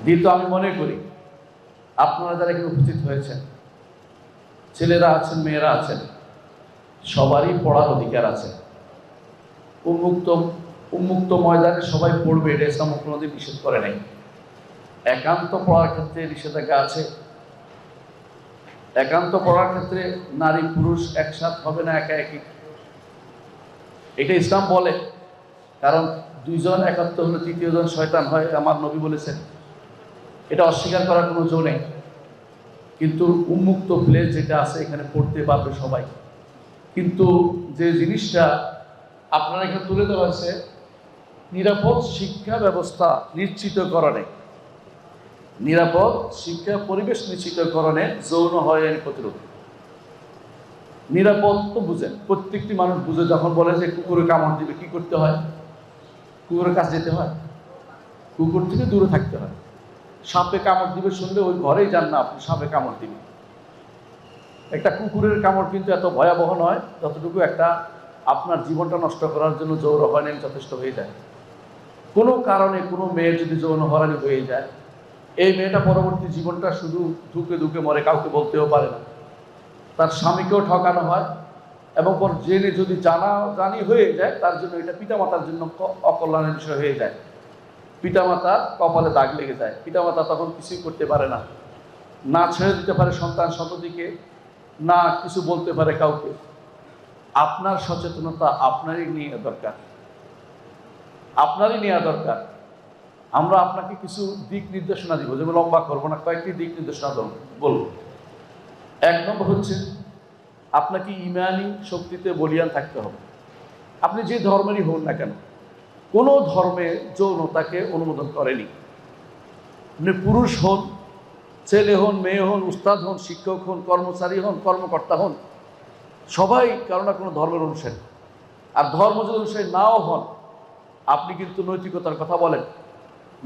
দ্বিতীয়, আমি মনে করি আপনারা যারা এখানে উপস্থিত হয়েছেন, ছেলেরা আছেন, মেয়েরা আছেন, সবারই পড়ার অধিকার আছে। উন্মুক্ত ময়দানে সবাই পড়বে, এটা ইসলাম কোনোদিন নিষেধ করে নাই। একান্ত পড়ার ক্ষেত্রে নিষেধাজ্ঞা আছে। একান্ত পড়ার ক্ষেত্রে নারী পুরুষ একসাথ হবে না, একা একই, এটা ইসলাম বলে। কারণ দুইজন একাত্ম হলে তৃতীয় জন শয়তান হয়, আমার নবী বলেছেন। এটা অস্বীকার করার কোনো জো নেই। কিন্তু উন্মুক্ত প্লেস যেটা আছে, এখানে পড়তে পারবে সবাই। কিন্তু যে জিনিসটা আপনারা এখানে তুলে ধরা হয়েছে, নিরাপদ শিক্ষা ব্যবস্থা নিশ্চিতকরণে, নিরাপদ শিক্ষা পরিবেশ নিশ্চিতকরণে যৌন হয়রানি প্রতিরোধ। নিরাপদ তো বুঝেন, প্রত্যেকটি মানুষ বুঝে। যখন বলে যে কুকুরে কামড় দিবে, কি করতে হয়? কুকুরের কাছে যেতে হয়, কুকুর থেকে দূরে থাকতে হয়। সাপে কামড় দিবে শুনলে ওই ঘরেই যান না আপনি, সাপে কামড় দিবে। একটা কুকুরের কামড় কিন্তু এত ভয়াবহ নয় যতটুকু একটা আপনার জীবনটা নষ্ট করার জন্য যৌন হয়রানি যথেষ্ট হয়ে যায়। কোনো কারণে কোনো মেয়ের যদি যৌন হয়রানি হয়ে যায়, এই মেয়েটা পরবর্তী জীবনটা শুধু ধুকে ধুকে মরে, কাউকে বলতেও পারে না। তার স্বামীকেও ঠকানো হয়, এবং পর জেনে যদি জানি হয়ে যায়, তার জন্য এটা পিতামাতার জন্য অকল্যাণের বিষয় হয়ে যায়। পিতামাতার কপালে দাগ লেগে যায়। পিতামাতা তখন কিছুই করতে পারে না, না ছেড়ে দিতে পারে সন্তান সন্ততিকে, না কিছু বলতে পারে কাউকে। আপনার সচেতনতা আপনারই নেওয়া দরকার, আপনারই নেওয়া দরকার। আমরা আপনাকে কিছু দিক নির্দেশনা দিব, যেমন লম্বা করবো না, কয়েকটি দিক নির্দেশনা বলব। 1 নম্বর হচ্ছে, আপনাকে ইমানি শক্তিতে বলিয়ান থাকতে হবে। আপনি যে ধর্মেরই হন না কেন, কোনো ধর্মে যৌনতাকে অনুমোদন করেনি। আপনি পুরুষ হন, ছেলে হন, মেয়ে হন, উস্তাদ হন, শিক্ষক হন, কর্মচারী হন, কর্মকর্তা হন, সবাই কারো না কোনো ধর্মের অনুসারী। আর ধর্ম যদি অনুসারী নাও হন, আপনি কিন্তু নৈতিকতার কথা বলেন,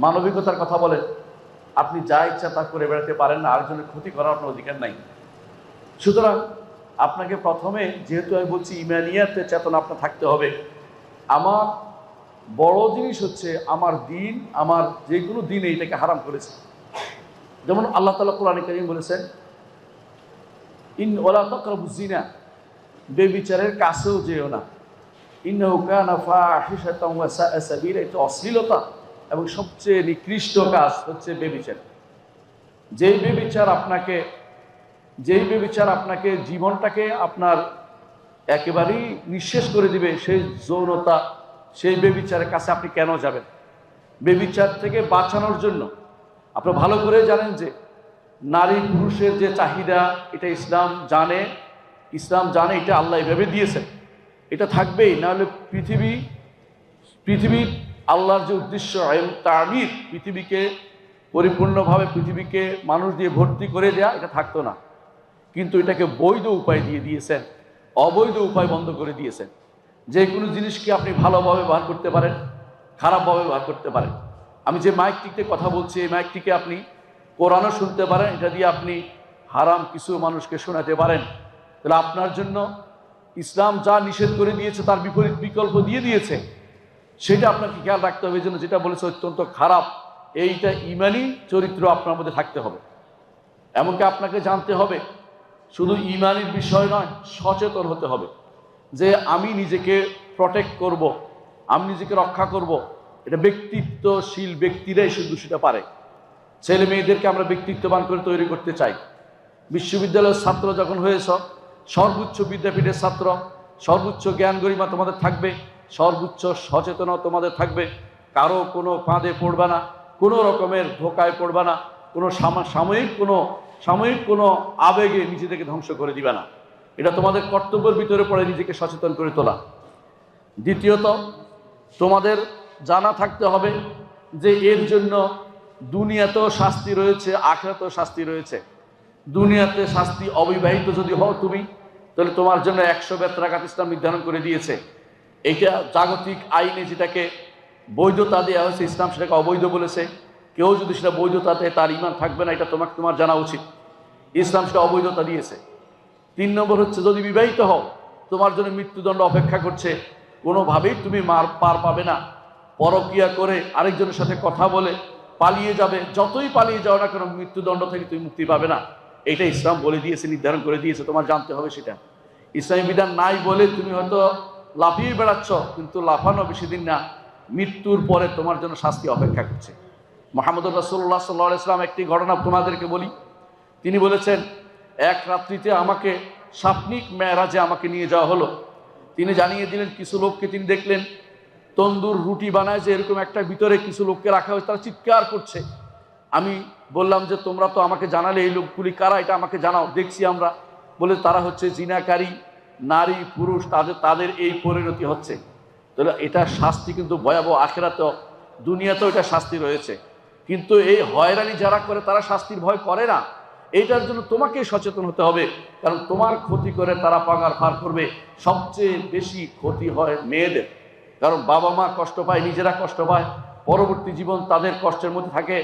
মানবিকতার কথা বলেন। আপনি যা ইচ্ছা তা করে বেড়াতে পারেন না, আরেকজনের ক্ষতি করার আপনার অধিকার নাই। সুতরাং আপনাকে প্রথমে, যেহেতু আমি বলছি ইমানিয়াতে চেতনা আপনার থাকতে হবে। আমার বড় জিনিস হচ্ছে আমার দিন, আমার যে কোনো দিনে এটাকে হারাম করেছে। যেমন আল্লাহ তাআলা কোরআনে কারীম বলেছেন, ওয়ালা তাকরাবুজ জিনা, বেবিচারের কাছেও যেও না। ইন্নাহু কানা ফাহিশাতান ওয়া সাআ সাবিলা, এটা অশ্লীলতা এবং সবচেয়ে নিকৃষ্ট কাজ হচ্ছে বেবিচার। যেই বেবিচার আপনাকে জীবনটাকে আপনার একেবারেই নিঃশেষ করে দিবে, সেই যৌনতা, সেই বেবিচারের কাছে আপনি কেন যাবেন? বেবিচার থেকে বাঁচানোর জন্য আপনি ভালো করে জানেন যে নারী পুরুষের যে চাহিদা, এটা ইসলাম জানে, এটা আল্লাহ এভাবে দিয়েছেন, এটা থাকবেই। নাহলে পৃথিবী আল্লাহর যে উদ্দেশ্য তামির, পৃথিবীকে পরিপূর্ণভাবে পৃথিবীকে মানুষ দিয়ে ভর্তি করে দেয়া, এটা থাকতো না। কিন্তু এটাকে বৈধ উপায় দিয়ে দিয়েছেন, অবৈধ উপায় বন্ধ করে দিয়েছেন। যে কোনো জিনিসকে আপনি ভালোভাবে ব্যবহার করতে পারেন, খারাপভাবে ব্যবহার করতে পারেন। আমি যে মাইকটিতে কথা বলছি, এই মাইকটিকে আপনি কোরআনও শুনতে পারেন, এটা দিয়ে আপনি হারাম কিছু মানুষকে শোনাতে পারেন। তাহলে আপনার জন্য ইসলাম যা নিষেধ করে দিয়েছে তার বিপরীত বিকল্প দিয়ে দিয়েছে, সেটা আপনাকে খেয়াল রাখতে হবে। যেন যেটা বলেছে অত্যন্ত খারাপ, এইটা ইমানি চরিত্র আপনার মধ্যে থাকতে হবে। এমনকি আপনাকে জানতে হবে, শুধু ইমানের বিষয় নয়, সচেতন হতে হবে যে আমি নিজেকে প্রটেক্ট করব, আমি নিজেকে রক্ষা করব। এটা ব্যক্তিত্বশীল ব্যক্তিরাই শুধু সেটা পারে। ছেলে মেয়েদেরকে আমরা ব্যক্তিত্ববান করে তৈরি করতে চাই। বিশ্ববিদ্যালয়ের ছাত্র যখন হয়েছ, সর্বোচ্চ বিদ্যাপীঠের ছাত্র, সর্বোচ্চ জ্ঞান গরিমা তোমাদের থাকবে, সর্বোচ্চ সচেতনতা তোমাদের থাকবে। কারো কোনো ফাঁদে পড়বে না, কোনো রকমের ধোকায় পড়বে না, কোনো সাময়িক কোনো আবেগে নিজেদেরকে ধ্বংস করে দিবে না। এটা তোমাদের কর্তব্যের ভিতরে পড়ে নিজেকে সচেতন করে তোলা। দ্বিতীয়ত, তোমাদের জানা থাকতে হবে যে এর জন্য দুনিয়াতেও শাস্তি রয়েছে, আখিরাতেও শাস্তি রয়েছে। দুনিয়াতে শাস্তি, অবিবাহিত যদি হও তুমি, তাহলে তোমার জন্য 100 বেত্রাঘাত ইসলাম নির্ধারণ করে দিয়েছে। এইটা জাগতিক আইনে যেটাকে বৈধতা দেওয়া হয়েছে, ইসলাম সেটাকে অবৈধ বলেছে। কেউ যদি সেটা বৈধতা দেয়, তার ঈমান থাকবে না, এটা তোমার জানা উচিত। ইসলাম সেটা অবৈধতা দিয়েছে। 3 নম্বর হচ্ছে, যদি বিবাহিত হও, তোমার জন্য মৃত্যুদণ্ড অপেক্ষা করছে, কোনোভাবেই তুমি পার পাবে না। পরকিয়া করে, আরেকজনের সাথে কথা বলে পালিয়ে যাবে, যতই পালিয়ে যাও না কেন মৃত্যুদণ্ড থেকে তুমি মুক্তি পাবে না। এটা ইসলাম বলে দিয়েছে, নির্ধারণ করে দিয়েছে, তোমার জানতে হবে সেটা। ইসলামী বিধান নাই বলে তুমি হয়তো লাফিয়ে বেড়াচ্ছ, কিন্তু লাফানো বেশি দিন না, মৃত্যুর পরে তোমার জন্য শাস্তি অপেক্ষা করছে। মুহাম্মদুর রাসূলুল্লাহ সাল্লাল্লাহু আলাইহি ওয়াসাল্লাম একটি ঘটনা তোমাদেরকে বলি। তিনি বলেছেন, এক রাত্রিতে আমাকে সাপনিক মেরাজে আমাকে নিয়ে যাওয়া হলো। তিনি জানিয়ে দিলেন, কিছু লোককে তিনি দেখলেন তন্দুর রুটি বানায় যে এরকম একটা ভিতরে কিছু লোককে রাখা হয়েছে, তারা চিৎকার করছে। আমি বললাম যে তোমরা তো আমাকে জানালে, এই লোকগুলি কারা, এটা আমাকে জানাও। দেখছি আমরা, বলে তারা হচ্ছে জিনাকারী নারী পুরুষ, তাদের এই পরিণতি হচ্ছে। তাহলে এটা শাস্তি কিন্তু ভয়াবহ, আখিরাতেও দুনিয়াতেও এটা শাস্তি রয়েছে। কিন্তু এই হয়রানি যারা করে তারা শাস্তির ভয় করে না। এইটার জন্য তোমাকে সচেতন হতে হবে, কারণ তোমার ক্ষতি করে তারা পাগার পার করবে। সবচেয়ে বেশি ক্ষতি হয় মেয়েদের, কারণ বাবা মা কষ্ট পায়, নিজেরা কষ্ট পায়, পরবর্তী জীবন তাদের কষ্টের মধ্যে থাকে।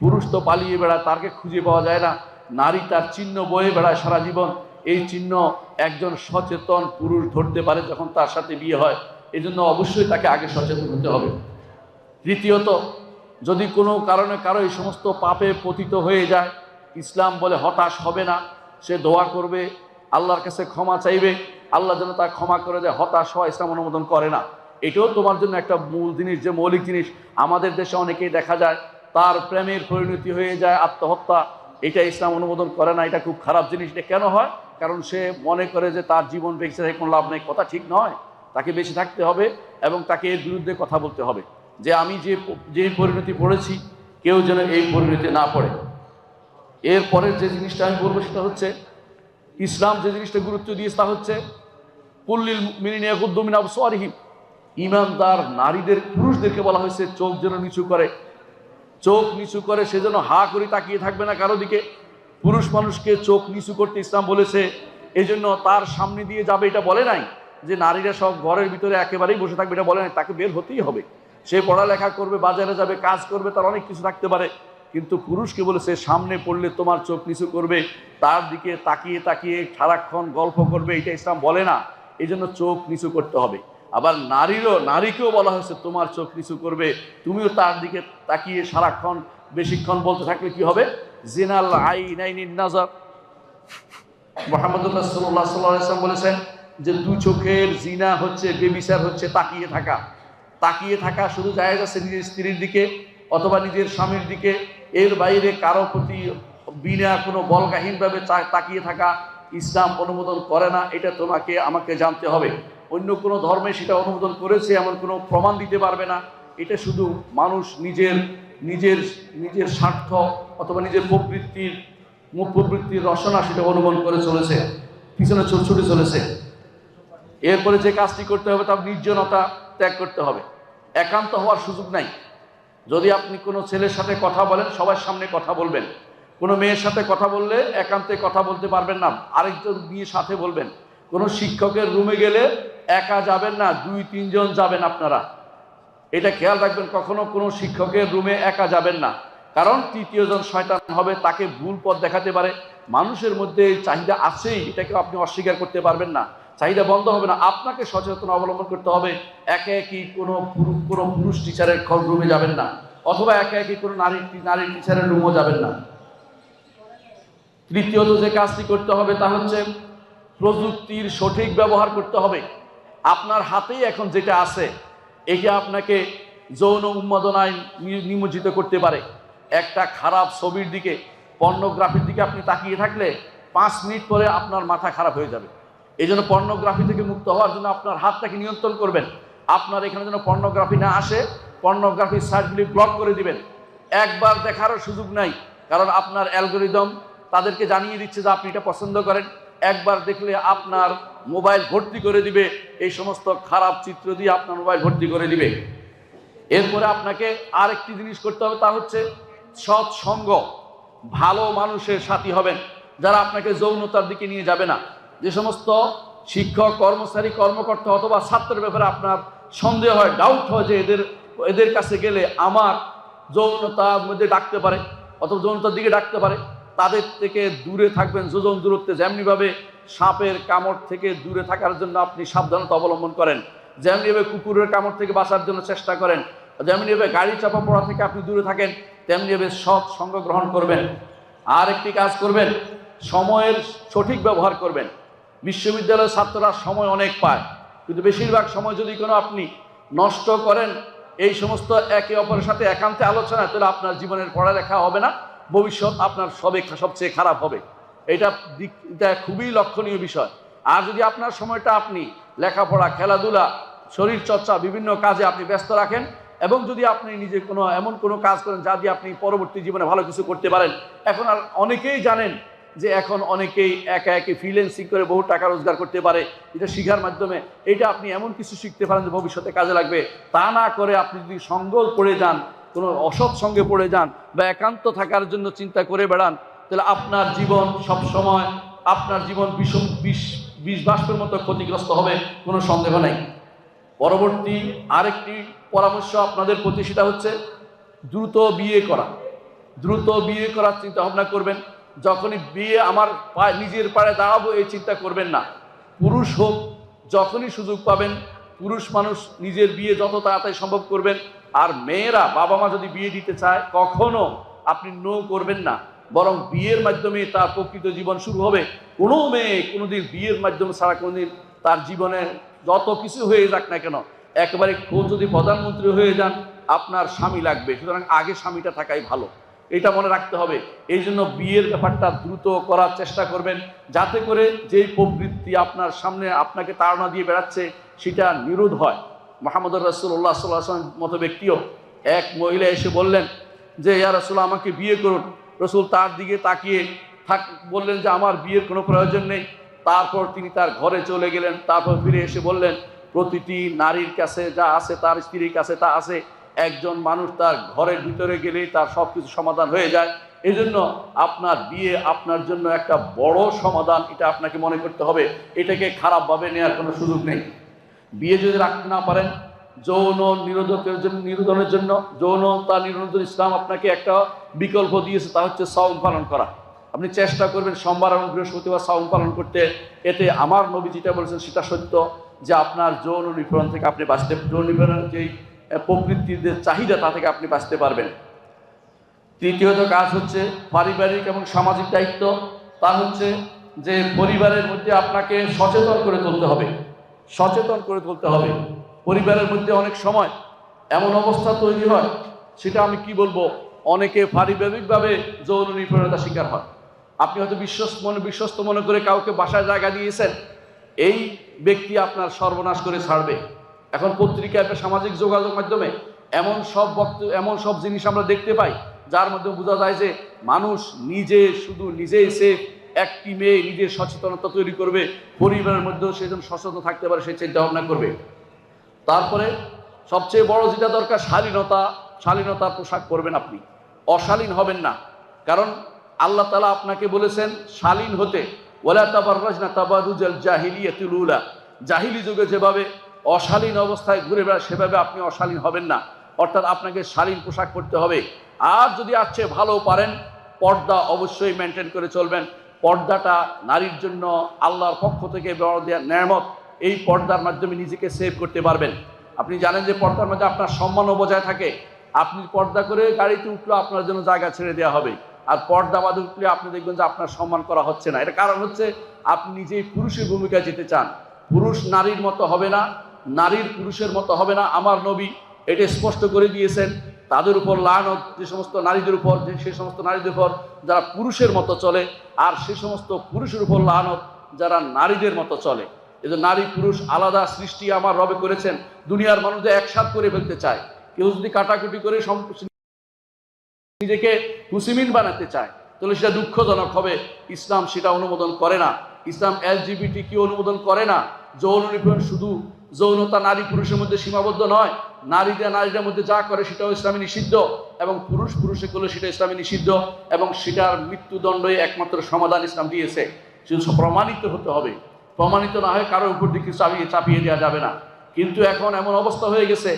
পুরুষ তো পালিয়ে বেড়ায়, তাকে খুঁজে পাওয়া যায় না। নারী তার চিহ্ন বয়ে বেড়ায় সারা জীবন। এই চিহ্ন একজন সচেতন পুরুষ ধরতে পারে যখন তার সাথে বিয়ে হয়। এই জন্য অবশ্যই তাকে আগে সচেতন হতে হবে। তৃতীয়ত, যদি কোনো কারণে কারো এই সমস্ত পাপে পতিত হয়ে যায়, ইসলাম বলে হতাশ হবে না, সে দোয়া করবে, আল্লাহর কাছে ক্ষমা চাইবে, আল্লাহ যেন তার ক্ষমা করে দেয়। হতাশ হওয়া ইসলাম অনুমোদন করে না। এটাও তোমার জন্য একটা মূল জিনিস, যে মৌলিক জিনিস। আমাদের দেশে অনেকেই দেখা যায় তার প্রেমের পরিণতি হয়ে যায় আত্মহত্যা, এটা ইসলাম অনুমোদন করে না। এটা খুব খারাপ জিনিস। এটা কেন হয়? কারণ সে মনে করে যে তার জীবন বেঁচে থাকে কোনো লাভ নেই। কথা ঠিক নয়, তাকে বেঁচে থাকতে হবে এবং তাকে এর বিরুদ্ধে কথা বলতে হবে, যে আমি যে পরিণতি পড়েছি কেউ যেন এই পরিণতি না পড়ে। এরপরের যে জিনিসটা আমি বলবো সেটা হচ্ছে, ইসলাম যে জিনিসটা গুরুত্ব দিয়েছে তা হচ্ছে কুল্লিল মুমিনিনা ইয়াগুদ্দু মিন আবসারিহিম। ঈমানদার নারীদের, পুরুষদেরকে বলা হয়েছে চোখ যেন নিচু করে। চোখ নিচু করে সে যেন হা করে তাকিয়ে থাকবে না কারো দিকে। পুরুষ মানুষকে চোখ নিচু করতে ইসলাম বলেছে। এই জন্য তার সামনে দিয়ে যাবে এটা বলে নাই, যে নারীরা সব ঘরের ভিতরে একেবারেই বসে থাকবে এটা বলে নাই। তাকে বের হতেই হবে, সে পড়ালেখা করবে, বাজারে যাবে, কাজ করবে, তার অনেক কিছু থাকতে পারে। কিন্তু পুরুষকে বলেছে সামনে পড়লে তোমার চোখ নিচু করবে, তার দিকে তাকিয়ে তাকিয়ে সারাক্ষণ গল্প করবে, এটা ইসলাম বলে না। এই জন্য চোখ নিচু করতে হবে। আবার নারীকেও বলা হয়েছে তোমার চোখ নিচু করবে, তুমিও তার দিকে তাকিয়ে সারাক্ষণ বেশিক্ষণ বলতে থাকলে কি হবে? জিনাল আইনাইনিন নাজার। মুহাম্মদ রাসূলুল্লাহ সাল্লাল্লাহু আলাইহি ওয়াসাল্লাম বলেছেন যে দুই চোখের জিনা হচ্ছে, বেবিচার হচ্ছে তাকিয়ে থাকা। তাকিয়ে থাকা শুধু জায়েজ আছে নিজের স্ত্রীর দিকে অথবা নিজের স্বামীর দিকে, এর বাইরে কারো প্রতি বিনা কোনো বলগাহীনভাবে তাকিয়ে থাকা ইসলাম অনুমোদন করে না। এটা তোমাকে আমাকে জানতে হবে। অন্য কোনো ধর্মে সেটা অনুমোদন করেছে এমন কোনো প্রমাণ দিতে পারবে না। এটা শুধু মানুষ নিজের নিজের নিজের স্বার্থ অথবা নিজের প্রবৃত্তির রসনা সেটা অনুমান করে চলেছে, পিছনে ছুটে চলেছে। এরপরে যে কাজটি করতে হবে তার নির্জনতা ত্যাগ করতে হবে। একান্ত হওয়ার সুযোগ নাই। যদি আপনি কোনো ছেলের সাথে কথা বলেন, সবার সামনে কথা বলবেন। কোনো মেয়ের সাথে কথা বললে একান্তে কথা বলতে পারবেন না, আরেকজন নিয়ে সাথে বলবেন। কোনো শিক্ষকের রুমে গেলে একা যাবেন না, 2-3 জন যাবেন আপনারা। এটা খেয়াল রাখবেন, কখনো কোনো শিক্ষকের রুমে একা যাবেন না, কারণ তৃতীয় জন শয়তান হবে, তাকে ভুল পথ দেখাতে পারে। মানুষের মধ্যে এই চাহিদা আছেই, এটাকে আপনি অস্বীকার করতে পারবেন না। চাহিদা বন্ধ হবে না, আপনাকে সচেতন অবলম্বন করতে হবে। একে একই কোনো পুরুষ টিচারের রুমে যাবেন না, অথবা একে একই কোনো নারী টিচারের রুমও যাবেন না। তৃতীয়ত যে কাজটি করতে হবে তা হচ্ছে প্রযুক্তির সঠিক ব্যবহার করতে হবে। আপনার হাতেই এখন যেটা আছে, এটা আপনাকে যৌন উন্মাদনায় নিমজ্জিত করতে পারে। একটা খারাপ ছবির দিকে, পর্নোগ্রাফির দিকে আপনি তাকিয়ে থাকলে 5 মিনিট পরে আপনার মাথা খারাপ হয়ে যাবে। এই জন্য পর্নোগ্রাফি থেকে মুক্ত হওয়ার জন্য আপনার হাতটাকে নিয়ন্ত্রণ করবেন। আপনার এখানে যেন পর্নোগ্রাফি না আসে, পর্নোগ্রাফির সাইটগুলি ব্লক করে দিবেন। একবার দেখারও সুযোগ নাই, কারণ আপনার অ্যালগোরিদম তাদেরকে জানিয়ে দিচ্ছে যে আপনি এটা পছন্দ করেন। একবার দেখলে আপনার মোবাইল ভর্তি করে দিবে, এই সমস্ত খারাপ চিত্র দিয়ে আপনার মোবাইল ভর্তি করে দিবে। এরপরে আপনাকে আরেকটি জিনিস করতে হবে, তা হচ্ছে সৎসঙ্গ। ভালো মানুষের সাথী হবেন, যারা আপনাকে যৌনতার দিকে নিয়ে যাবে না। যে সমস্ত শিক্ষক, কর্মচারী, কর্মকর্তা অথবা ছাত্রের ব্যাপারে আপনার সন্দেহ হয়, ডাউট হয় যে এদের কাছে গেলে আমার যৌনতার মধ্যে ডাকতে পারে অথবা যৌনতার দিকে ডাকতে পারে, তাদের থেকে দূরে থাকবেন। যোজন দূরত্বে, যেমনিভাবে সাপের কামড় থেকে দূরে থাকার জন্য আপনি সাবধানতা অবলম্বন করেন, যেমনিভাবে কুকুরের কামড় থেকে বাঁচার জন্য চেষ্টা করেন, যেমনিভাবে গাড়ি চাপা পড়া থেকে আপনি দূরে থাকেন, তেমনিভাবে সৎ সঙ্গ গ্রহণ করবেন। আর একটি কাজ করবেন, সময়ের সঠিক ব্যবহার করবেন। বিশ্ববিদ্যালয়ের ছাত্ররা সময় অনেক পায়, কিন্তু বেশিরভাগ সময় যদি কোনো আপনি নষ্ট করেন এই সমস্ত একে অপরের সাথে একান্তে আলোচনা, তাহলে আপনার জীবনের পড়ালেখা হবে না, ভবিষ্যৎ আপনার সবচেয়ে খারাপ হবে। এটা খুবই লক্ষণীয় বিষয়। আর যদি আপনার সময়টা আপনি লেখাপড়া, খেলাধুলা, শরীর চর্চা, বিভিন্ন কাজে আপনি ব্যস্ত রাখেন, এবং যদি আপনি নিজে এমন কোনো কাজ করেন যা দিয়ে আপনি পরবর্তী জীবনে ভালো কিছু করতে পারেন। এখন আর অনেকেই জানেন যে এখন অনেকেই একা একে ফ্রিল্যান্সিং করে বহু টাকা রোজগার করতে পারে, এটা শিখার মাধ্যমে। এটা আপনি এমন কিছু শিখতে পারেন যে ভবিষ্যতে কাজে লাগবে। তা না করে আপনি যদি সঙ্গ পড়ে যান, কোনো অসৎ সঙ্গে পড়ে যান, বা একান্ত থাকার জন্য চিন্তা করে বেড়ান, তাহলে আপনার জীবন সবসময় বিষ বাষ্পের মতো ক্ষতিগ্রস্ত হবে, কোনো সন্দেহ নাই। পরবর্তী আরেকটি পরামর্শ আপনাদের প্রতি, সেটা হচ্ছে দ্রুত বিয়ে করা। দ্রুত বিয়ে করার চিন্তা ভাবনা করবেন। যখনই বিয়ে আমার নিজের পায়ে দাঁড়াবো এই চিন্তা করবেন না। পুরুষ হোক, যখনই সুযোগ পাবেন পুরুষ মানুষ নিজের বিয়ে যত তাড়াতাড়ি সম্ভব করবেন। আর মেয়েরা, বাবা মা যদি বিয়ে দিতে চায়, কখনো আপনি নো করবেন না, বরং বিয়ের মাধ্যমে তার প্রকৃত জীবন শুরু হবে। কোনো মেয়ে কোনোদিন বিয়ের মাধ্যমে ছাড়া কোনোদিন তার জীবনে যত কিছু হয়ে যাক না কেন, একেবারে খোঁজ যদি প্রধানমন্ত্রী হয়ে যান, আপনার স্বামী লাগবে। সুতরাং আগে স্বামীটা থাকাই ভালো, এটা মনে রাখতে হবে। এই জন্য বিয়ের ব্যাপারটা দ্রুত করার চেষ্টা করবেন, যাতে করে যেই প্রবৃত্তি আপনার সামনে আপনাকে তাড়না দিয়ে বেড়াচ্ছে সেটা নিরোধ হয়। মুহাম্মদ রাসূলুল্লাহ সাল্লাল্লাহু আলাইহি ওয়াসাল্লাম মতো ব্যক্তিও, এক মহিলা এসে বললেন যে ইয়া রাসূলুল্লাহ আমাকে বিয়ে করুন। রাসূল তার দিকে তাকিয়ে বললেন যে আমার বিয়ের কোনো প্রয়োজন নেই। তারপর তিনি তার ঘরে চলে গেলেন। তারপর ফিরে এসে বললেন, প্রতিটি নারীর কাছে যা আছে তার স্ত্রীর কাছে তা আছে। একজন মানুষ তার ঘরের ভিতরে গেলেই তার সব কিছু সমাধান হয়ে যায়। এই জন্য আপনার বিয়ে আপনার জন্য একটা বড় সমাধান, এটা আপনাকে মনে করতে হবে। এটাকে খারাপভাবে নেওয়ার কোনো সুযোগ নেই। বিয়ে যদি রাখতে না পারেন, যৌন নিরোধনের জন্য, যৌনতা নিরোধন ইসলাম আপনাকে একটা বিকল্প দিয়েছে, তা হচ্ছে সাওম পালন করা। আপনি চেষ্টা করবেন সোমবার এবং বৃহস্পতিবার সাওম পালন করতে। এতে আমার নবী যেটা বলেছেন সেটা সত্য, যে আপনার যৌন নিপীড়ন থেকে আপনি যৌন নিপীড়নের যেই প্রবৃত্তির যে চাহিদা, তা থেকে আপনি বাঁচতে পারবেন। তৃতীয়ত কাজ হচ্ছে পারিবারিক এবং সামাজিক দায়িত্ব। তা হচ্ছে যে পরিবারের মধ্যে আপনাকে সচেতন করে তুলতে হবে। সচেতন করে তুলতে হবে। পরিবারের মধ্যে অনেক সময় এমন অবস্থা তৈরি হয়, সেটা আমি কি বলবো, অনেকে পারিবারিকভাবে যৌন নিপীড়নতার শিকার হয়। আপনি হয়তো বিশ্বস্ত মনে করে কাউকে বাসায় জায়গা দিয়েছেন, এই ব্যক্তি আপনার সর্বনাশ করে ছাড়বে। এখন পত্রিকায়, সামাজিক যোগাযোগ মাধ্যমে এমন সব জিনিস আমরা দেখতে পাই, যার মধ্যে বোঝা যায় যে মানুষ নিজেই সেফ। একটি মেয়ে নিজের সচেতনতা তৈরি করবে, পরিবারের মধ্যেও সে যেন সচেতন থাকতে পারে সেই চিন্তা ভাবনা করবে। তারপরে সবচেয়ে বড় যেটা দরকার, শালীনতার পোশাক পরবেন। আপনি অশালীন হবেন না, কারণ আল্লাহ তাআলা আপনাকে বলেছেন শালীন হতে। ওয়ালা তাবাররাজনা তাবারুজাল জাহিলিয়াতিল উলা, জাহিলি যুগে যেভাবে অশালীন অবস্থায় ঘুরে বেড়ায়, সেভাবে আপনি অশালীন হবেন না। অর্থাৎ আপনাকে শালীন পোশাক পরতে হবে। আর যদি আছে ভালো পারেন, পর্দা অবশ্যই মেনটেন করে চলবেন। পর্দাটা নারীর জন্য আল্লাহর পক্ষ থেকে বড় দেওয়া নেয়ামত। এই পর্দার মাধ্যমে নিজেকে সেভ করতে পারবেন। আপনি জানেন যে পর্দার মধ্যে আপনার সম্মানও বজায় থাকে। আপনি পর্দা করে গাড়িতে উঠলে আপনার জন্য জায়গা ছেড়ে দেওয়া হবে, আর পর্দা বাদে উঠলে আপনি দেখবেন যে আপনার সম্মান করা হচ্ছে না। এটা কারণ হচ্ছে আপনি নিজেই পুরুষের ভূমিকায় যেতে চান। পুরুষ নারীর মতো হবে না, নারীর পুরুষের মতো হবে না। আমার নবী এটা স্পষ্ট করে দিয়েছেন। তাদের উপর লানত, যে সমস্ত নারীদের উপর, সেই সমস্ত নারীদের উপর যারা পুরুষের মতো চলে, আর সেই সমস্ত পুরুষের উপর লানত যারা নারীদের মতো চলে। এই যে নারী পুরুষ আলাদা সৃষ্টি আমার রবে করেছেন। দুনিয়ার মানুষদের একসাথ করে ফেলতে চায়। কেউ যদি কাটাকুটি করে নিজেকে হুসিমিন বানাতে চায়, তাহলে সেটা দুঃখজনক হবে। ইসলাম সেটা অনুমোদন করে না। ইসলাম LGBTQ অনুমোদন করে না। যৌন নিপীড়ন শুধু যৌনতা নারী পুরুষের মধ্যে সীমাবদ্ধ নয়, নারীদের মধ্যে যা করে সেটাও ইসলামে নিষিদ্ধ, এবং পুরুষে করলে সেটা ইসলামে নিষিদ্ধ, এবং সেটার মৃত্যুদণ্ডই একমাত্র সমাধান ইসলাম দিয়েছে। শুধু প্রমাণিত হতে হবে। প্রমাণিত না হয় কারোর উপর দিকে চাপিয়ে দেওয়া যাবে না। কিন্তু এখন এমন অবস্থা হয়ে গেছে,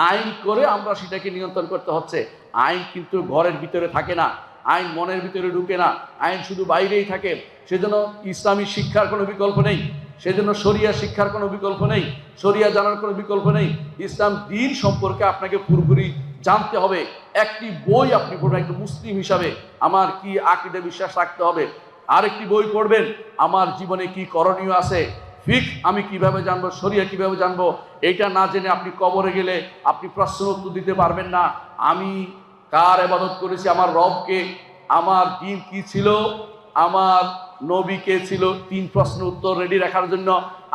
আইন করে আমরা সেটাকে নিয়ন্ত্রণ করতে হচ্ছে। আইন কিন্তু ঘরের ভিতরে থাকে না, আইন মনের ভিতরে ঢুকে না, আইন শুধু বাইরেই থাকে। সেজন্য ইসলামী শিক্ষার কোনো বিকল্প নেই, সেজন্য শরিয়া শিক্ষার কোনো বিকল্প নেই, শরিয়া জানার কোনো বিকল্প নেই। ইসলাম দ্বীন সম্পর্কে আপনাকে পুরোপুরি জানতে হবে। একটি বই আপনি পড়বেন একটি মুসলিম হিসাবে আমার কি আকীদা বিশ্বাস রাখতে হবে, আরেকটি বই পড়বেন আমার জীবনে কি করণীয় আছে, ফিক আমি কিভাবে জানবো, শরিয়া কিভাবে জানবো। এটা না জেনে আপনি কবরে গেলে আপনি প্রশ্ন উত্তর দিতে পারবেন না। আমি কার ইবাদত করেছি, আমার রবকে, আমার দিন কি ছিল, আমার নবী কে ছিল, 3 প্রশ্ন উত্তর রেডি রাখার জন্য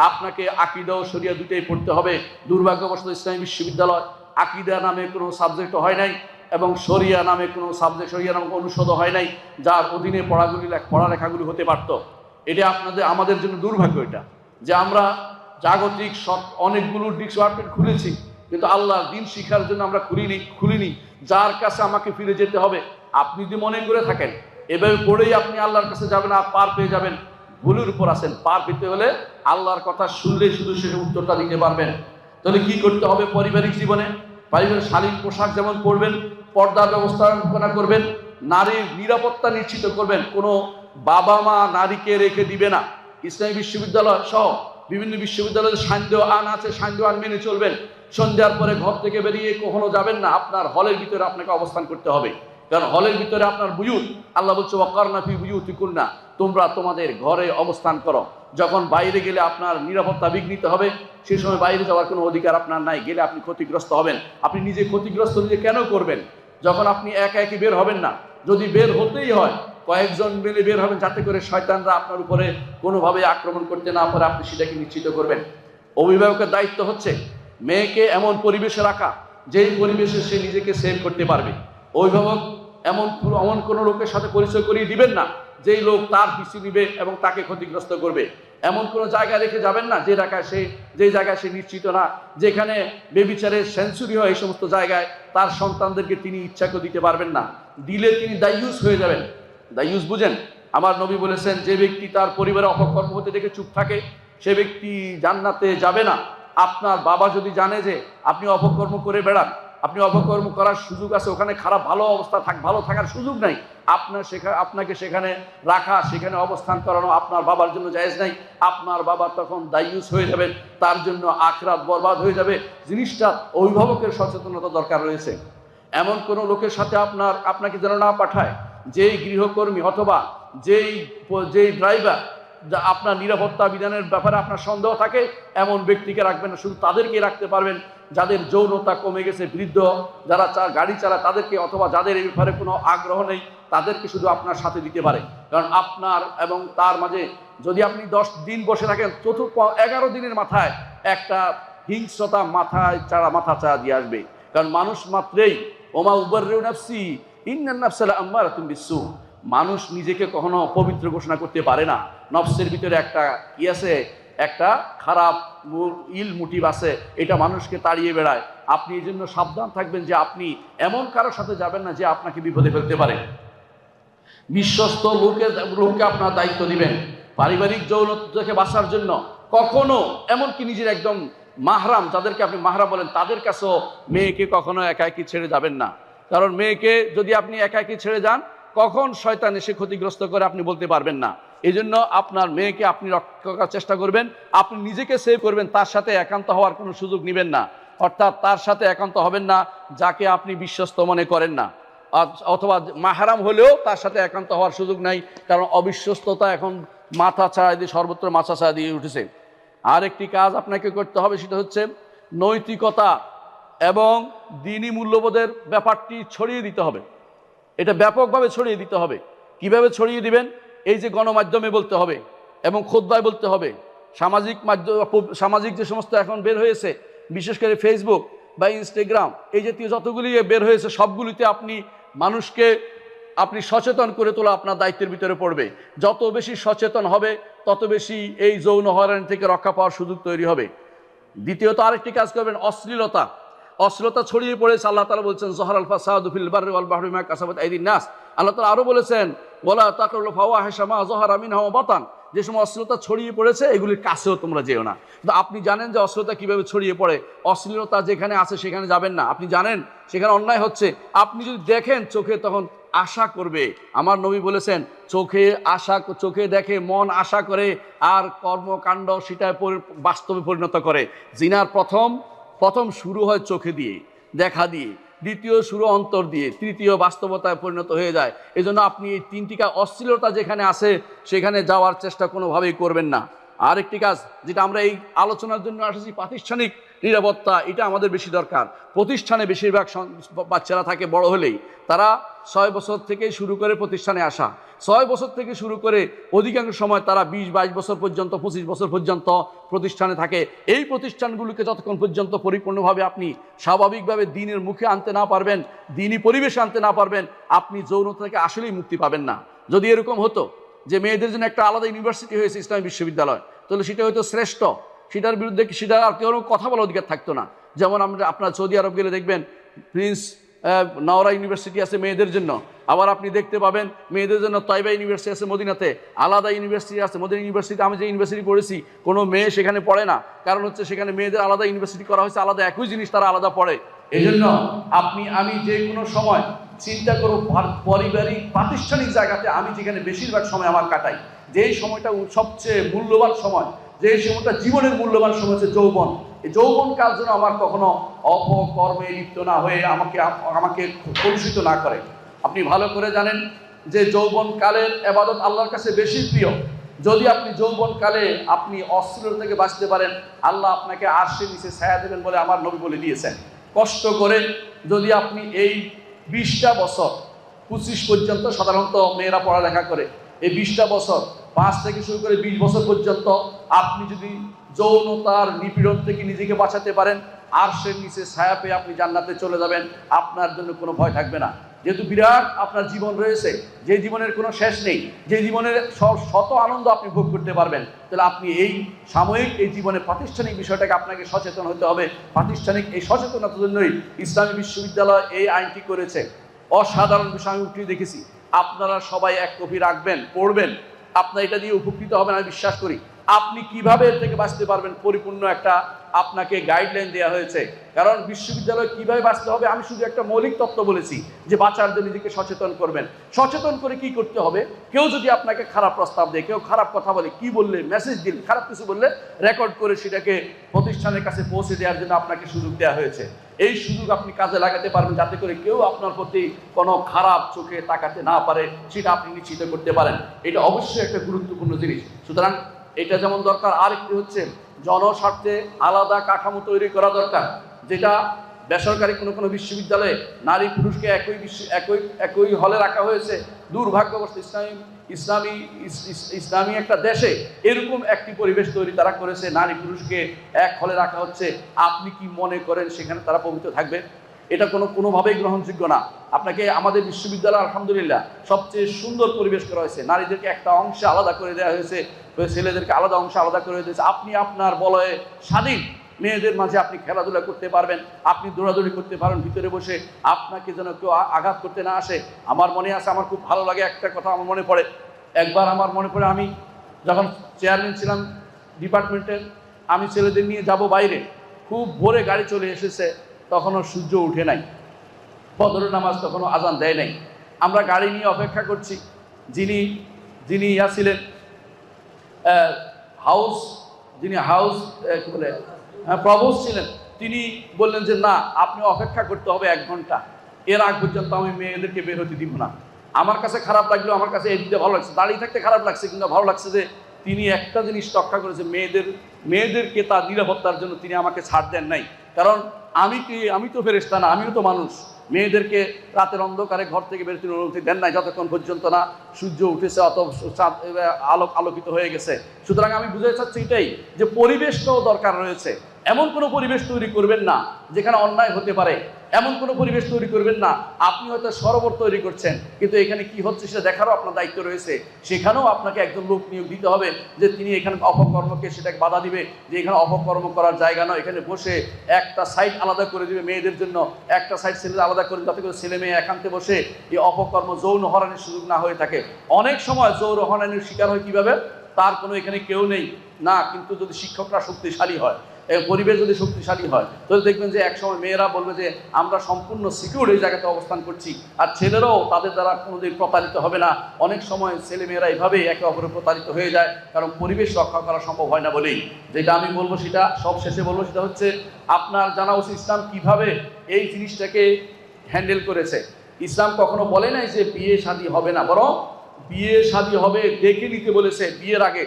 আপনাকে আকীদা ও শরিয়া দুটোই পড়তে হবে। দুর্ভাগ্যবশত ইসলামী বিশ্ববিদ্যালয় আকীদা নামে কোনো সাবজেক্ট হয় নাই এবং শরিয়া নামে কোনো সাবজেক্ট, শরিয়া নামে অনুষদ হয় নাই, যার অধীনে পড়ালেখাগুলি হতে পারত। এটা আমাদের জন্য দুর্ভাগ্য এটা, যে আমরা জাগতিক অনেকগুলো ডিপার্টমেন্ট খুলেছি, কিন্তু আল্লাহর দিন শিখার জন্য আমরা খুলিনি। যার কাছে আমাকে ফিরে যেতে হবে। আপনি যদি মনে করে থাকেন এভাবে পড়েই আপনি আল্লাহর কাছে যাবেন আর পার পেয়ে যাবেন, ভুলের উপর আছেন। পার পেতে হলে আল্লাহর কথা শুনলেই শুধু সে উত্তরটা দিতে পারবেন। তাহলে কি করতে হবে? পারিবারিক জীবনে পারিবারিক শালীন পোশাক যেমন পরবেন, পর্দার ব্যবস্থাপনা করবেন, নারীর নিরাপত্তা নিশ্চিত করবেন। কোনো বাবা মা নারীকে রেখে দিবে না। ইসলামী বিশ্ববিদ্যালয় সহ বিভিন্ন বিশ্ববিদ্যালয়ের সান্ধ্য আইন আছে, সান্ধ্য আইন মেনে চলবেন। সন্ধ্যার পরে ঘর থেকে বেরিয়ে কখনো যাবেন না, আপনার হলের ভিতরে আপনাকে অবস্থান করতে হবে। কারণ হলের ভিতরে আপনার বুয়ুত, আল্লাহ বলছে ওয়াকারনা ফি বুয়ুতিকুন্না, তোমরা তোমাদের ঘরে অবস্থান করো। যখন বাইরে গেলে আপনার নিরাপত্তা বিঘ্নিত হবে, সেই সময় বাইরে যাওয়ার কোনো অধিকার আপনার নাই। গেলে আপনি ক্ষতিগ্রস্ত হবেন। আপনি নিজে ক্ষতিগ্রস্ত নিজে কেন করবেন? যখন আপনি একা একই বের হবেন না, যদি বের হতেই হয় কয়েকজন মিলে বের হবেন, যাতে করে শয়তানরা আপনার উপরে কোনোভাবে আক্রমণ করতে না পারে, আপনি সেটাকে নিশ্চিত করবেন। অভিভাবকের দায়িত্ব হচ্ছে মেয়েকে এমন পরিবেশে রাখা যেই পরিবেশে সে নিজেকে সেভ করতে পারবে। অভিভাবক এমন কোনো লোকের সাথে পরিচয় করিয়ে দিবেন না যেই লোক তার পিছু নিবে এবং তাকে ক্ষতিগ্রস্ত করবে। এমন কোনো জায়গায় রেখে যাবেন না যে জায়গায় সে নিশ্চিত না, যেখানে বেবিচারের সেঞ্চুরি হয়, এই সমস্ত জায়গায় তার সন্তানদেরকে তিনি ইচ্ছাকে দিতে পারবেন না। দিলে তিনি দায়ুস হয়ে যাবেন। দায়ুস বুঝেন? আমার নবী বলেছেন, যে ব্যক্তি তার পরিবারে অপকর্ম হতে দেখে চুপ থাকে সে ব্যক্তি জান্নাতে যাবে না। আপনার বাবা যদি জানে যে আপনি অপকর্ম করে বেড়ান, আপনি অপকর্ম করার সুযোগ আছে, ওখানে খারাপ ভালো থাকার সুযোগ নাই, আপনাকে সেখানে রাখা, সেখানে অবস্থান করানো আপনার বাবার জন্য জায়েজ নাই। আপনার বাবা তখন দায়ুস হয়ে যাবেন, তার জন্য আখিরাত বরবাদ হয়ে যাবে। জিনিসটা অভিভাবকের সচেতনতা দরকার রয়েছে। এমন কোনো লোকের সাথে আপনাকে যেন না পাঠায়, যেই গৃহকর্মী অথবা যেই ড্রাইভার আপনার নিরাপত্তা বিধানের ব্যাপারে আপনার সন্দেহ থাকে, এমন ব্যক্তিকে রাখবেন না। শুধু তাদেরকে রাখতে পারবেন যাদের যৌনতা কমে গেছে, বৃদ্ধ যারা গাড়ি চালায় তাদেরকে, অথবা যাদের এই ব্যাপারে কোনো আগ্রহ নেই তাদেরকে শুধু আপনার সাথে দিতে পারে। কারণ আপনার এবং তার মাঝে যদি আপনি 10 দিন বসে থাকেন, 11 দিনের মাথায় একটা হিংস্রতা মাথা চাড়া দিয়ে আসবে। কারণ মানুষ মাত্রেই ওমা উবাররিউ নাফসি ইন্নান নাফসা লাআম্মারাতুম বিসসু, মানুষ নিজেকে কখনো পবিত্র ঘোষণা করতে পারে না। নফসের ভিতরে একটা কি আছে, একটা খারাপ মোটিভ আছে, এটা মানুষকে তাড়িয়ে বেড়ায়। আপনি এই জন্য সাবধান থাকবেন যে আপনি এমন কারোর সাথে যাবেন না যে আপনাকে বিপদে ফেলতে পারে। বিশ্বস্ত লোককে আপনার দায়িত্ব দিবেন পারিবারিক যৌনতা থেকে বাঁচার জন্য। কখনো এমনকি নিজের একদম মাহরাম, যাদেরকে আপনি মাহরাম বলেন, তাদের কাছেও মেয়েকে কখনো একাকী ছেড়ে যাবেন না। কারণ মেয়েকে যদি আপনি একাকী ছেড়ে যান, কখন শয়তান এসে ক্ষতিগ্রস্ত করে আপনি বলতে পারবেন না। এই জন্য আপনার মেয়েকে আপনি রক্ষা করার চেষ্টা করবেন, আপনি নিজেকে সেভ করবেন। তার সাথে একান্ত হওয়ার কোনো সুযোগ নেবেন না, অর্থাৎ তার সাথে একান্ত হবেন না যাকে আপনি বিশ্বস্ত মনে করেন না, অথবা মাহরাম হলেও তার সাথে একান্ত হওয়ার সুযোগ নাই। কারণ অবিশ্বস্ততা এখন সর্বত্র মাথা ছাড়া দিয়ে উঠেছে। আর একটি কাজ আপনাকে করতে হবে, সেটা হচ্ছে নৈতিকতা এবং দ্বীনি মূল্যবোধের ব্যাপারটি ছড়িয়ে দিতে হবে। এটা ব্যাপকভাবে ছড়িয়ে দিতে হবে। কিভাবে ছড়িয়ে দিবেন? এই যে গণমাধ্যমে বলতে হবে এবং খুতবায় বলতে হবে। সামাজিক যে সমস্ত এখন বের হয়েছে, বিশেষ করে ফেসবুক বা ইনস্টাগ্রাম, এই জাতীয় যতগুলি বের হয়েছে, সবগুলিতে মানুষকে সচেতন করে তোলা আপনার দায়িত্বের ভিতরে পড়বে। যত বেশি সচেতন হবে তত বেশি এই যৌন হয়রানি থেকে রক্ষা পাওয়ার সুযোগ তৈরি হবে। দ্বিতীয়ত আরেকটি কাজ করবেন, অশ্লীলতা ছড়িয়ে পড়েছে। আল্লাহ তাআলা বলছেন যহরাল ফাসাদু ফিল বাররি ওয়াল বাহরি বিমা কাসাবাত আইদিন নাস। আল্লাহ তাআলা আরো বলেছেন ওয়ালা তাকরাবুল ফাওয়াহিশা মা যহরা মিনহা ওয়া বাতান, যে সময় অশ্লীলতা ছড়িয়ে পড়েছে এগুলির কাছেও তোমরা যেও না। কিন্তু আপনি জানেন যে অশ্লীলতা কিভাবে ছড়িয়ে পড়ে। অশ্লীলতা যেখানে আছে সেখানে যাবেন না। আপনি জানেন সেখানে অন্যায় হচ্ছে, আপনি যদি দেখেন চোখে তখন আশা করবে। আমার নবী বলেছেন চোখে দেখে মন আশা করে, আর কর্মকাণ্ড সেটা বাস্তবে পরিণত করে। জিনার প্রথম শুরু হয় চোখে দিয়ে, দেখা দিয়ে। দ্বিতীয় সুর অন্তর দিয়ে, তৃতীয় বাস্তবতায় পরিণত হয়ে যায়। এজন্য আপনি এই তিনটিকা অশ্লীলতা যেখানে আছে সেখানে যাওয়ার চেষ্টা কোনোভাবেই করবেন না। আরেকটি কাজ যেটা আমরা এই আলোচনার জন্য আসছি, প্রাতিষ্ঠানিক নিরাপত্তা, এটা আমাদের বেশি দরকার। প্রতিষ্ঠানে বেশিরভাগ বাচ্চারা থাকে বড় হলেই, তারা 6 বছর থেকে শুরু করে প্রতিষ্ঠানে আসা, 6 বছর থেকে শুরু করে অধিকাংশ সময় তারা 20-22 বছর পর্যন্ত, 25 বছর পর্যন্ত প্রতিষ্ঠানে থাকে। এই প্রতিষ্ঠানগুলোকে যতক্ষণ পর্যন্ত পরিপূর্ণভাবে আপনি স্বাভাবিকভাবে দিনের মুখে আনতে না পারবেন, দিনই পরিবেশে আনতে না পারবেন, আপনি যৌনতা থেকে আসলেই মুক্তি পাবেন না। যদি এরকম হতো যে মেয়েদের জন্য একটা আলাদা ইউনিভার্সিটি হয়েছে, ইসলামী বিশ্ববিদ্যালয়, তাহলে সেটা হয়তো শ্রেষ্ঠ, সেটার বিরুদ্ধে সেটা আর কেউ কথা বলার অধিকার থাকতো না। যেমন আমরা আপনার সৌদি আরব গেলে দেখবেন প্রিন্স নওরা ইউনিভার্সিটি আছে মেয়েদের জন্য, আবার আপনি দেখতে পাবেন মেয়েদের জন্য তয়বা ইউনিভার্সিটি আছে মদিনাতে, আলাদা ইউনিভার্সিটি আছে। মদিনা ইউনিভার্সিটি, আমি যে ইউনিভার্সিটি পড়েছি, কোনো মেয়ে সেখানে পড়ে না, কারণ হচ্ছে সেখানে মেয়েদের আলাদা ইউনিভার্সিটি করা হয়েছে, আলাদা একই জিনিস তারা আলাদা পড়ে। এই জন্য আমি যে কোনো সময় চিন্তা করব পারিবারিক প্রাতিষ্ঠানিক জায়গাতে আমি যেখানে বেশিরভাগ সময় আমার কাটাই, যেই সময়টা সবচেয়ে মূল্যবান সময়, যে সময়টা জীবনের মূল্যবান সময় হচ্ছে যৌবন। এই যৌবন কাল যেন আমার কখনো অপকর্মে লিপ্ত না হয়ে আমাকে কলুষিত না করে। আপনি ভালো করে জানেন যে যৌবন কালের ইবাদত আল্লাহর কাছে বেশি প্রিয়। যদি আপনি যৌবন কালে আপনি অশ্লীলতা থেকে বাঁচতে পারেন, আল্লাহ আপনাকে আরশের নিচে ছায়া দেবেন বলে আমার নবী বলে দিয়েছেন। কষ্ট করে যদি আপনি এই 20টা বছর 25 পর্যন্ত সাধারণত মেয়েরা পড়ালেখা করে, এই 20টা বছর 5 থেকে শুরু করে 20 বছর পর্যন্ত আপনি যদি যৌনতার নিপীড়ন থেকে নিজেকে বাঁচাতে পারেন, আরশের নিচে ছায়া পেয়ে আপনি জান্নাতে চলে যাবেন, আপনার জন্য কোনো ভয় থাকবে না। যেহেতু বিরাট আপনার জীবন রয়েছে, যে জীবনের কোনো শেষ নেই, যে জীবনের শত আনন্দ আপনি ভোগ করতে পারবেন, তাহলে আপনি এই সাময়িক এই জীবনে প্রাতিষ্ঠানিক বিষয়টাকে আপনাকে সচেতন হতে হবে। প্রাতিষ্ঠানিক এই সচেতনতার জন্যই ইসলামী বিশ্ববিদ্যালয় এই আইনটি করেছে। অসাধারণ বিষয় আমি উঠিয়ে দেখেছি। আপনারা সবাই এক কপি রাখবেন, পড়বেন, আপনার এটা দিয়ে উপকৃত হবেন আমি বিশ্বাস করি। আপনি কিভাবে এর থেকে বাঁচতে পারবেন পরিপূর্ণ একটা আপনাকে গাইডলাইন দেওয়া হয়েছে। কারণ বিশ্ববিদ্যালয়ে কিভাবে বাঁচতে হবে আমি শুধু একটা মৌলিক তত্ত্ব বলেছি যে বাঁচার জন্য নিজেকে সচেতন করবেন। সচেতন করে কি করতে হবে, কেউ যদি আপনাকে খারাপ প্রস্তাব দেয়, কেউ খারাপ কথা বলে, কি বললে, মেসেজ দিন, খারাপ কিছু বললে রেকর্ড করে সেটাকে প্রতিষ্ঠানের কাছে পৌঁছে দেওয়ার জন্য আপনাকে সুযোগ দেওয়া হয়েছে। এই সুযোগ আপনি কাজে লাগাতে পারবেন যাতে করে কেউ আপনার প্রতি কোনো খারাপ চোখে তাকাতে না পারে, সেটা আপনি নিশ্চিত করতে পারেন। এটা অবশ্যই একটা গুরুত্বপূর্ণ জিনিস। সুতরাং এটা যেমন দরকার, আরেকটি হচ্ছে জনস্বার্থে আলাদা কাঠামো তৈরি করা দরকার, যেটা বেসরকারি কোনো বিশ্ববিদ্যালয়ে নারী পুরুষকে একই হলে রাখা হয়েছে। দুর্ভাগ্যবশত ইসলামী একটা দেশে এরকম একটি পরিবেশ তৈরি তারা করেছে, নারী পুরুষকে এক হলে রাখা হচ্ছে। আপনি কি মনে করেন সেখানে তারা পবিত্র থাকবে? এটা কোনোভাবেই গ্রহণযোগ্য না। আপনাকে আমাদের বিশ্ববিদ্যালয় আলহামদুলিল্লাহ সবচেয়ে সুন্দর পরিবেশ করা হয়েছে। নারীদেরকে একটা অংশে আলাদা করে দেওয়া হয়েছে, ছেলেদেরকে আলাদা অংশে আলাদা করে দিয়েছে। আপনি আপনার বলয়ে স্বাধীন, মেয়েদের মাঝে আপনি খেলাধুলা করতে পারবেন, আপনি দৌড়াদৌড়ি করতে পারেন ভিতরে বসে, আপনাকে যেন কেউ আঘাত করতে না আসে। আমার মনে আছে, আমার খুব ভালো লাগে একটা কথা আমার মনে পড়ে। একবার আমার মনে পড়ে, আমি যখন চেয়ারম্যান ছিলাম ডিপার্টমেন্টের, আমি ছেলেদের নিয়ে যাব বাইরে, খুব ভোরে গাড়ি চলে এসেছে, তখনও সূর্য উঠে নাই, ফজরের নামাজ তখনও আজান দেয় নাই। আমরা গাড়ি নিয়ে অপেক্ষা করছি। যিনি ছিলেন প্রভোস্ট ছিলেন, তিনি বললেন যে না, আপনি অপেক্ষা করতে হবে 1 ঘন্টা, এর আগ পর্যন্ত আমি মেয়েদেরকে বের হতে দিব না। আমার কাছে খারাপ লাগলো, আমার কাছে এই দিতে ভালো লাগছে, দাঁড়িয়ে থাকতে খারাপ লাগছে, কিন্তু ভালো লাগছে যে তিনি একটা জিনিস রক্ষা করেছে, মেয়েদেরকে তার নিরাপত্তার জন্য তিনি আমাকে ছাড় দেন নাই। কারণ আমি তো ফেরেশতা না, আমিও তো মানুষ। মেয়েদেরকে রাতের অন্ধকারে ঘর থেকে বেরোতে অনুমতি দেন নাই যতক্ষণ পর্যন্ত না সূর্য উঠেছে, আলোকিত হয়ে গেছে। সুতরাং আমি বুঝাতে চাচ্ছি এটাই, যে পরিবেশটাও দরকার রয়েছে। এমন কোনো পরিবেশ তৈরি করবেন না যেখানে অন্যায় হতে পারে, এমন কোনো পরিবেশ তৈরি করবেন না। আপনি হয়তো সরোবর তৈরি করছেন, কিন্তু এখানে কি হচ্ছে সেটা দেখারও আপনার দায়িত্ব রয়েছে। সেখানেও আপনাকে একজন লোক নিয়োগ দিতে হবে যে তিনি এখানে অপকর্মকে সেটাকে বাধা দিবে, যে এখানে অপকর্ম করার জায়গা নয়, এখানে বসে একটা সাইড আলাদা করে দিবে মেয়েদের জন্য, একটা সাইড ছেলেদের আলাদা করে, যাতে করে ছেলে মেয়ে একান্তে বসে এই অপকর্ম যৌন হয়রানির সুযোগ না হয়ে থাকে। অনেক সময় যৌন হয়রানির শিকার হয় কিভাবে, তার কোনো এখানে কেউ নেই না, কিন্তু যদি শিক্ষকরা শক্তিশালী হয়, পরিবেশ যদি শক্তিশালী হয়, তাহলে দেখবেন যে একসময় মেয়েরা বলবে যে আমরা সম্পূর্ণ সিকিউর এই জায়গাতে অবস্থান করছি, আর ছেলেরাও তাদের দ্বারা কোনোদিন প্রতারিত হবে না। অনেক সময় ছেলেমেয়েরা এভাবেই একে অপরে প্রতারিত হয়ে যায়, কারণ পরিবেশ রক্ষা করা সম্ভব হয় না বলেই। যেটা আমি বলবো, সেটা সব শেষে বলবো, সেটা হচ্ছে আপনার জানা উচিত ইসলাম কিভাবে এই জিনিসটাকে হ্যান্ডেল করেছে। ইসলাম কখনো বলে নাই যে বিয়ে শাদী হবে না, বরং বিয়ে শাদী হবে দেখে নিতে বলেছে বিয়ের আগে।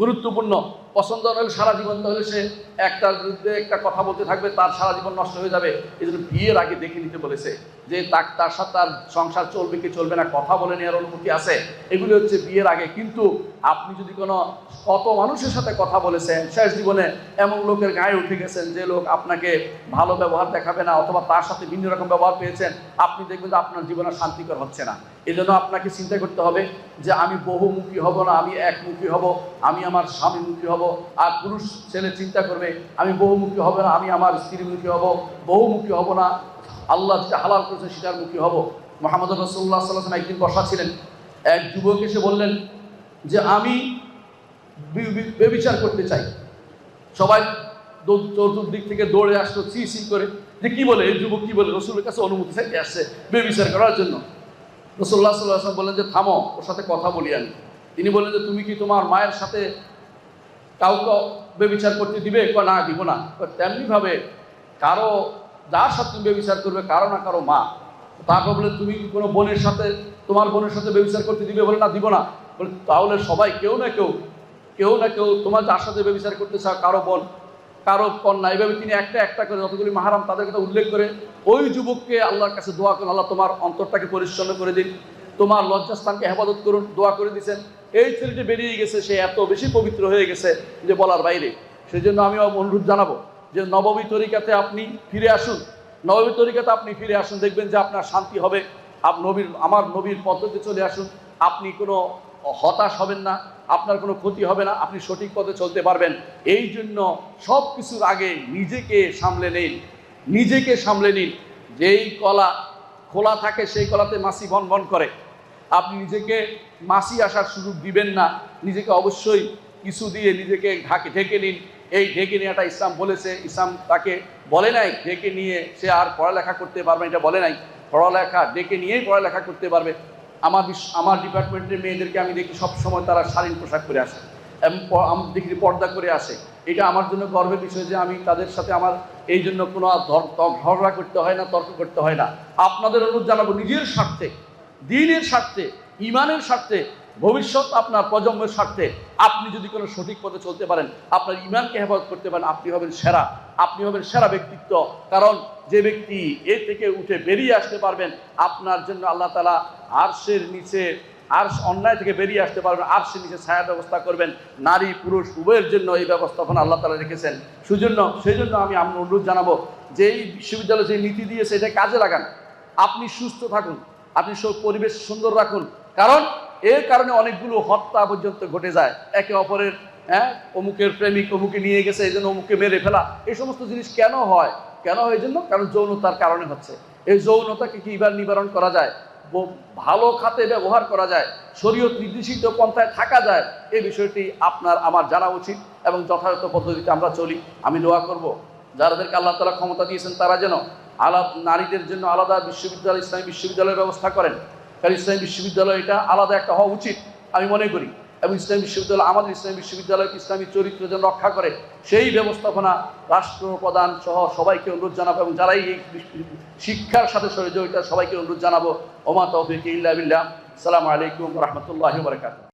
গুরুত্বপূর্ণ, পছন্দ হলে সারা জীবন, তাহলে সে একটার বিরুদ্ধে একটা কথা বলতে থাকবে, তার সারা জীবন নষ্ট হয়ে যাবে। এই জন্য বিয়ের আগে দেখে নিতে বলেছে যে তার সাথে তার সংসার চলবে কি চলবে না, কথা বলে নেওয়ার অনুমতি আছে, এগুলি হচ্ছে বিয়ের আগে। কিন্তু আপনি যদি কত মানুষের সাথে কথা বলেছেন, শেষ জীবনে এমন লোকের গায়ে উঠে গেছেন যে লোক আপনাকে ভালো ব্যবহার দেখাবে না, অথবা তার সাথে ভিন্ন রকম ব্যবহার পেয়েছেন, আপনি দেখবেন যে আপনার জীবনে শান্তিকর হচ্ছে না। এই জন্য আপনাকে চিন্তা করতে হবে যে আমি বহুমুখী হব না, আমি একমুখী হব, আমি আমার স্বামীমুখী হব। আর পুরুষ ছেলে চিন্তা করবে আমি বহুমুখী হব না, আমি আমার স্ত্রীমুখী হব, বহুমুখী হব না, আল্লাহ যেটা হালাল করেছে সেটার মুখী হব। মুহাম্মদ রাসূলুল্লাহ সাল্লাল্লাহু আলাইহি ওয়াসাল্লাম একদিন বসা ছিলেন, এক যুবক এসে বললেন যে আমি ব্যভিচার করতে চাই। সবাই চতুর্দিক থেকে দৌড়ে আসতো চি চি করে, যে কি বলে এই যুবক, কি বলে, রাসূলের কাছে অনুমতি চাইতে আসছে ব্যভিচার করার জন্য। রাসূলুল্লাহ সাল্লাল্লাহু আলাইহি ওয়াসাল্লাম বললেন যে থামো, ওর সাথে কথা বলি আমি। তিনি বললেন যে তুমি কি তোমার মায়ের সাথে কাউকে ব্যভিচার করতে দিবে? না, দিব না। তেমনিভাবে কারো যার সাথে তুমি ব্যভিচার করবে, কারো না কারো মা। তারপর বলে তুমি কোনো বোনের সাথে, তোমার বোনের সাথে ব্যভিচার করতে দিবে? বলে না, দিব না। বলে তাহলে সবাই কেউ না কেউ তোমার যার সাথে ব্যভিচার করতে চাও, কারো বোন, কারো কন্যা, এইভাবে তিনি একটা একটা করে যতগুলি মাহারাম তাদের কথা উল্লেখ করে ওই যুবককে আল্লাহর কাছে দোয়া করেন, আল্লাহ তোমার অন্তরটাকে পরিচ্ছন্ন করে দিন, তোমার লজ্জাস্থানকে হেফাজত করুন, দোয়া করে দিয়েছেন। এই ছেলেটি বেরিয়ে গেছে, সে এত বেশি পবিত্র হয়ে গেছে যে বলার বাইরে। সেই জন্য আমি অনুরোধ জানাবো যে নববী তরিকাতে আপনি ফিরে আসুন, নববী তরিকাতে আপনি ফিরে আসুন, দেখবেন যে আপনার শান্তি হবে। আমার নবীর পদ্ধতি চলে আসুন, আপনি কোনো হতাশ হবেন না, আপনার কোনো ক্ষতি হবে না, আপনি সঠিক পথে চলতে পারবেন। এই জন্য সব কিছুর আগে নিজেকে সামলে নিন। যেই কলা খোলা থাকে সেই কলাতে মাছি ভন ভন করে। আপনি নিজেকে মাছি আসার সুযোগ দিবেন না, নিজেকে অবশ্যই কিছু দিয়ে নিজেকে ঢেকে নিন। এই ঢেকে নেওয়াটা ইসলাম বলেছে। ইসলাম তাকে বলে নাই ঢেকে নিয়ে সে আর পড়ালেখা করতে পারবে, এটা বলে নাই। পড়ালেখা ঢেকে নিয়েই পড়ালেখা করতে পারবে। আমার ডিপার্টমেন্টের মেয়েদেরকে আমি দেখি সবসময় তারা শালীন পোশাক পরে আসে এবং আমি দেখি পর্দা করে আসে। এটা আমার জন্য গর্বের বিষয় যে আমি তাদের সাথে আমার এই জন্য কোনো ঝগড়া করতে হয় না, তর্ক করতে হয় না। আপনাদের অনুরোধ জানাবো, নিজের স্বার্থে, দ্বীনের স্বার্থে, ঈমানের স্বার্থে, ভবিষ্যৎ আপনার প্রজন্মের স্বার্থে আপনি যদি কোনো সঠিক পথে চলতে পারেন, আপনার ঈমানকে হেফাজত করতে পারেন, আপনি হবেন সেরা ব্যক্তিত্ব। কারণ যে ব্যক্তি এ থেকে উঠে বেরিয়ে আসতে পারবেন, আপনার জন্য আল্লাহ তাআলা আরশের নিচে, আরশ অন্যায় থেকে বেরিয়ে আসতে পারবেন, আরশের নিচে ছায়া ব্যবস্থা করবেন। নারী পুরুষ উভয়ের জন্য এই ব্যবস্থাপনা আল্লাহ তাআলা রেখেছেন। সেই জন্য আমি অনুরোধ জানাবো যে এই বিশ্ববিদ্যালয় যে নীতি দিয়েছে এটা কাজে লাগান। আপনি সুস্থ থাকুন, আপনি পরিবেশ সুন্দর রাখুন। কারণ এর কারণে অনেকগুলো হত্যা পর্যন্ত ঘটে যায়, একে অপরের অমুকের প্রেমিক অমুকে নিয়ে গেছে এই জন্য অমুকে মেরে ফেলা, এই সমস্ত জিনিস কেন হয় এই জন্য, কারণ যৌনতার কারণে হচ্ছে। এই যৌনতাকে কিভাবে নিবারণ করা যায়, ভালো খাতে ব্যবহার করা যায়, শরীয়ত নির্দেশিত পন্থায় থাকা যায়, এই বিষয়টি আপনার আমার জানা উচিত এবং যথাযথ পদ্ধতিতে আমরা চলি। আমি দোয়া করব যাদেরকে আল্লাহ তাআলা ক্ষমতা দিয়েছেন তারা যেন নারীদের জন্য আলাদা বিশ্ববিদ্যালয়, ইসলামী বিশ্ববিদ্যালয়ের ব্যবস্থা করেন। কারণ ইসলামী বিশ্ববিদ্যালয় এটা আলাদা একটা হওয়া উচিত আমি মনে করি। এবং ইসলামী বিশ্ববিদ্যালয়, আমাদের ইসলামী বিশ্ববিদ্যালয়কে ইসলামী চরিত্র যেন রক্ষা করে, সেই ব্যবস্থাপনা রাষ্ট্রপ্রধান সহ সবাইকে অনুরোধ জানাবো, এবং যারাই এই শিক্ষার সাথে জড়িত সবাইকে অনুরোধ জানাবো। ওমা তৌফিক ইল্লা বিল্লাহ। আসসালামু আলাইকুম ওয়া রাহমাতুল্লাহি ওয়া বারাকাতুহু।